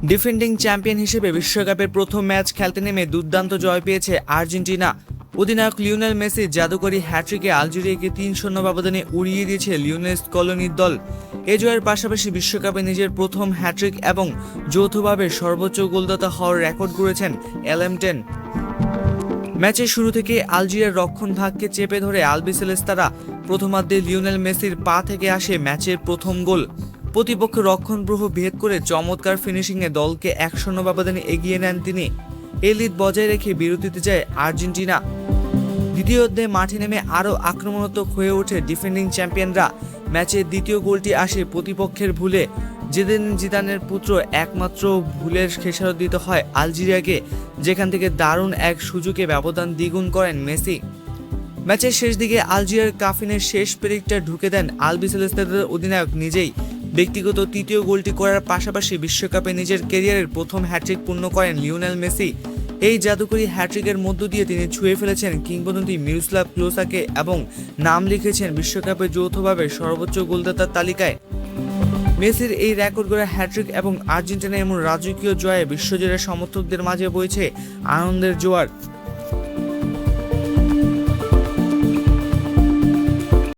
Defending champion হিসেবে বিশ্বকাপের প্রথম ম্যাচ খেলতে নেমে দুর্দান্ত জয় পেয়েছে আর্জেন্টিনা। অধিনায়ক লিওনেল মেসির জাদুকরী হ্যাট্রিকে আলজেরিয়াকে ৩-০ ব্যবধানে উড়িয়ে দিয়েছে লিওনেল স্কলোনির দল। এ জয়ের পাশাপাশি বিশ্বকাপে নিজের প্রথম হ্যাট্রিক এবং যৌথভাবে সর্বোচ্চ গোলদাতা হওয়ার রেকর্ড গড়েছেন এলএম10। ম্যাচের শুরু থেকে আলজেরিয়ার রক্ষণভাগকে চেপে ধরে আলবিসেলেস্তারা প্রথমার্ধে লিওনেল মেসির পা থেকে আসে ম্যাচের প্রথম গোল। প্রতিপক্ষ রক্ষণব্যূহ ভেদ করে চমৎকার ফিনিশিংয়ে দলকে ১-০ ব্যবধানে এগিয়ে নেন তিনি। এই লিড বজায় রেখে বিরতিতে যায় আর্জেন্টিনা। দ্বিতীয়ার্ধে মাঠে নেমে আরও আক্রমণাত্মক হয়ে ওঠে ডিফেন্ডিং চ্যাম্পিয়নরা। ম্যাচের দ্বিতীয় গোলটি আসে প্রতিপক্ষের ভুলে। জিনেদিন জিদানের পুত্র একমাত্র ভুলের খেসারত দিতে হয় আলজেরিয়াকে, যেখান থেকে দারুণ এক সুযোগে ব্যবধান দ্বিগুণ করেন মেসি। ম্যাচের শেষ দিকে আলজেরিয়ার কাফিনের শেষ পেরিকটা ঢুকে দেন আলবিসেলেস্তাদের অধিনায়ক নিজেই। ব্যক্তিগত তৃতীয় গোলটি করার পাশাপাশি বিশ্বকাপে নিজের ক্যারিয়ারের প্রথম হ্যাট্রিক পূর্ণ করেন লিওনেল মেসি। এই জাদুকরী হ্যাট্রিকের মধ্য দিয়ে তিনি ছুঁয়ে ফেলেছেন কিংবদন্তি মিরোস্লাভ ক্লোসাকে এবং নাম লিখেছেন বিশ্বকাপে যৌথভাবে সর্বোচ্চ গোলদাতার তালিকায়। মেসির এই রেকর্ড গড়া হ্যাট্রিক এবং আর্জেন্টিনার এমন রাজকীয় জয়ে বিশ্বজুড়ে সমর্থকদের মাঝে বইছে আনন্দের জোয়ার।